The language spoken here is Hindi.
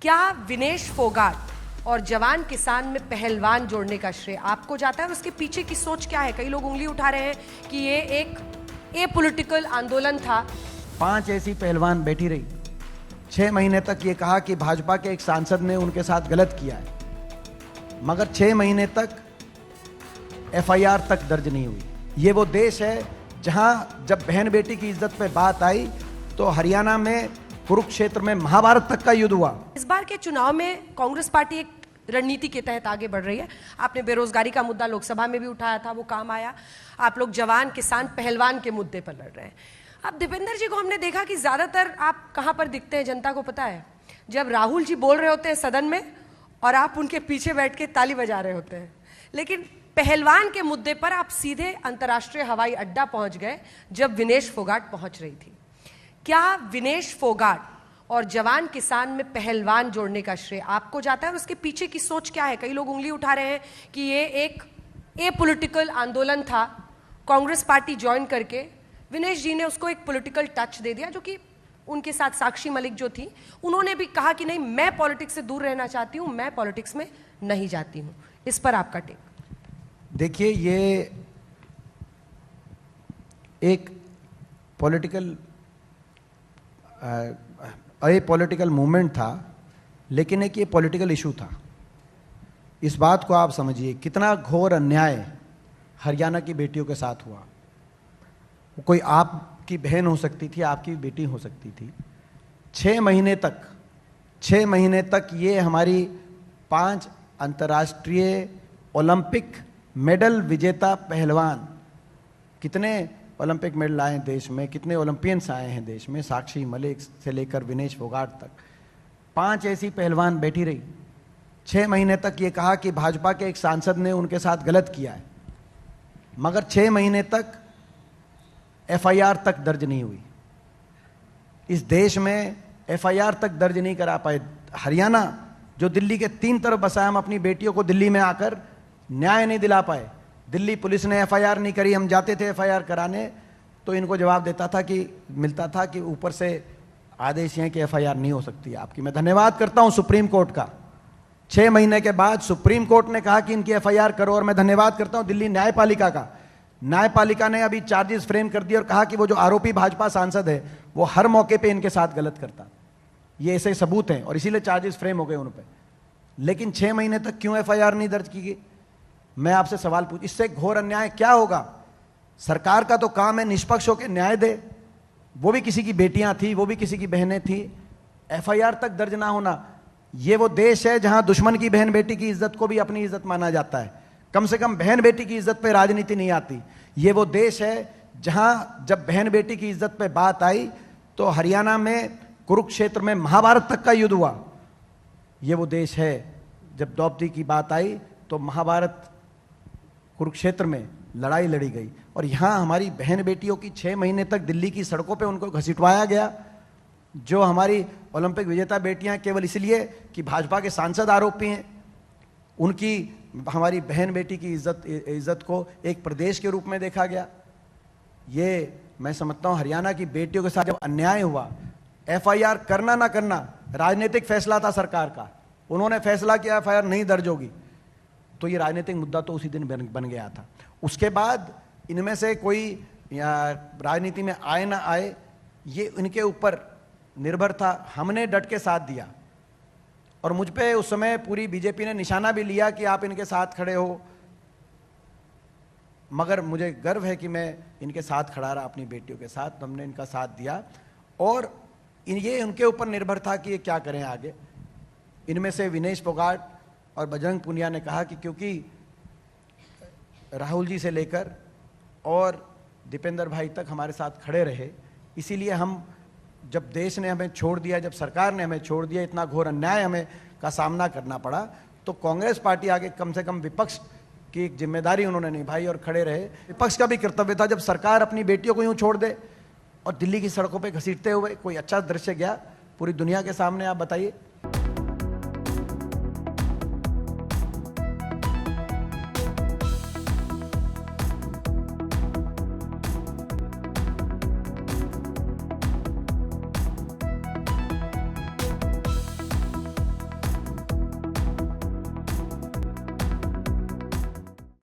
क्या विनेश फोगाट और जवान किसान में पहलवान जोड़ने का श्रेय आपको जाता है और उसके पीछे की सोच क्या है? कई लोग उंगली उठा रहे हैं कि ये एक पॉलिटिकल आंदोलन था। 5 ऐसी पहलवान बैठी रही, 6 महीने तक ये कहा कि भाजपा के एक सांसद ने उनके साथ गलत किया है, मगर 6 महीने तक एफआईआर तक दर्ज नहीं हुई। ये वो देश है जहां जब बहन बेटी की इज्जत पे बात आई तो हरियाणा में कुरुक्षेत्र में महाभारत तक का युद्ध हुआ। इस बार के चुनाव में कांग्रेस पार्टी एक रणनीति के तहत आगे बढ़ रही है। आपने बेरोजगारी का मुद्दा लोकसभा में भी उठाया था, वो काम आया। आप लोग जवान किसान पहलवान के मुद्दे पर लड़ रहे हैं। अब दीपेंद्र जी को हमने देखा कि ज्यादातर आप कहां पर दिखते हैं, जनता को पता है, जब राहुल जी बोल रहे होते हैं सदन में और आप उनके पीछे बैठ के ताली बजा रहे होते हैं। लेकिन पहलवान के मुद्दे पर आप सीधे अंतर्राष्ट्रीय हवाई अड्डा पहुंच गए जब विनेश फोगाट पहुंच रही थी। क्या विनेश फोगाट और जवान किसान में पहलवान जोड़ने का श्रेय आपको जाता है और उसके पीछे की सोच क्या है? कई लोग उंगली उठा रहे हैं कि ये एक पॉलिटिकल आंदोलन था। कांग्रेस पार्टी ज्वाइन करके विनेश जी ने उसको एक पॉलिटिकल टच दे दिया, जो कि उनके साथ साक्षी मलिक जो थी, उन्होंने भी कहा कि नहीं, मैं पॉलिटिक्स से दूर रहना चाहती हूं, मैं पॉलिटिक्स में नहीं जाती हूं। इस पर आपका टेक? देखिए, ये एक पॉलिटिकल पॉलिटिकल मूवमेंट था, लेकिन एक ये पॉलिटिकल इशू था। इस बात को आप समझिए, कितना घोर अन्याय हरियाणा की बेटियों के साथ हुआ। कोई आपकी बहन हो सकती थी, आपकी बेटी हो सकती थी। 6 महीने तक ये हमारी 5 अंतर्राष्ट्रीय ओलंपिक मेडल विजेता पहलवान, कितने ओलंपिक मेडल आए हैं देश में, कितने ओलंपियंस आए हैं देश में, साक्षी मलिक से लेकर विनेश फोगाट तक, 5 ऐसी पहलवान बैठी रही। 6 महीने तक ये कहा कि भाजपा के एक सांसद ने उनके साथ गलत किया है, मगर 6 महीने तक एफआईआर तक दर्ज नहीं हुई। इस देश में एफआईआर तक दर्ज नहीं करा पाए। हरियाणा जो दिल्ली के 3 तरफ बसा है, हम अपनी बेटियों को दिल्ली में आकर न्याय नहीं दिला पाए। दिल्ली पुलिस ने एफआईआर नहीं करी। हम जाते थे एफआईआर कराने तो इनको जवाब मिलता था कि ऊपर से आदेश है कि एफआईआर नहीं हो सकती आपकी। मैं धन्यवाद करता हूं सुप्रीम कोर्ट का। 6 महीने के बाद सुप्रीम कोर्ट ने कहा कि इनकी एफआईआर करो, और मैं धन्यवाद करता हूं दिल्ली न्यायपालिका का। न्यायपालिका ने अभी चार्जेस फ्रेम कर दिए और कहा कि वो जो आरोपी भाजपा सांसद है वो हर मौके पर इनके साथ गलत करता। ये ऐसे सबूत हैं और इसीलिए चार्जेस फ्रेम हो गए उन पर। लेकिन 6 महीने तक क्यों एफआईआर नहीं दर्ज की गई? मैं आपसे सवाल पूछ, इससे घोर अन्याय क्या होगा? सरकार का तो काम है निष्पक्ष होकर न्याय दे। वो भी किसी की बेटियां थी, वो भी किसी की बहनें थी। एफआईआर तक दर्ज ना होना, ये वो देश है जहां दुश्मन की बहन बेटी की इज्जत को भी अपनी इज्जत माना जाता है। कम से कम बहन बेटी की इज्जत पे राजनीति नहीं आती। ये वो देश है जहां जब बहन बेटी की इज्जत पे बात आई तो हरियाणा में कुरुक्षेत्र में महाभारत तक का युद्ध हुआ। ये वो देश है जब द्रौपदी की बात आई तो महाभारत कुरुक्षेत्र में लड़ाई लड़ी गई, और यहां हमारी बहन बेटियों की 6 महीने तक दिल्ली की सड़कों पे उनको घसीटवाया गया। जो हमारी ओलंपिक विजेता बेटियां केवल इसलिए कि भाजपा के सांसद आरोपी हैं, उनकी हमारी बहन बेटी की इज्जत को एक प्रदेश के रूप में देखा गया। ये मैं समझता हूं हरियाणा की बेटियों के साथ जब अन्याय हुआ, एफआईआर करना ना करना राजनीतिक फैसला था सरकार का। उन्होंने फैसला किया एफआईआर नहीं दर्ज होगी, तो ये राजनीतिक मुद्दा तो उसी दिन बन गया था। उसके बाद इनमें से कोई राजनीति में आए ना आए, ये इनके ऊपर निर्भर था। हमने डट के साथ दिया, और मुझ पे उस समय पूरी बीजेपी ने निशाना भी लिया कि आप इनके साथ खड़े हो, मगर मुझे गर्व है कि मैं इनके साथ खड़ा रहा, अपनी बेटियों के साथ। हमने इनका साथ दिया, और ये उनके ऊपर निर्भर था कि ये क्या करें आगे। इनमें से विनेश फोगाट और बजरंग पुनिया ने कहा कि क्योंकि राहुल जी से लेकर और दीपेंद्र भाई तक हमारे साथ खड़े रहे, इसीलिए हम, जब देश ने हमें छोड़ दिया, जब सरकार ने हमें छोड़ दिया, इतना घोर अन्याय हमें का सामना करना पड़ा, तो कांग्रेस पार्टी आगे कम से कम विपक्ष की एक जिम्मेदारी उन्होंने निभाई और खड़े रहे। विपक्ष का भी कर्तव्य था, जब सरकार अपनी बेटियों को यूं छोड़ दे और दिल्ली की सड़कों पर घसीटते हुए, कोई अच्छा दृश्य गया पूरी दुनिया के सामने, आप बताइए।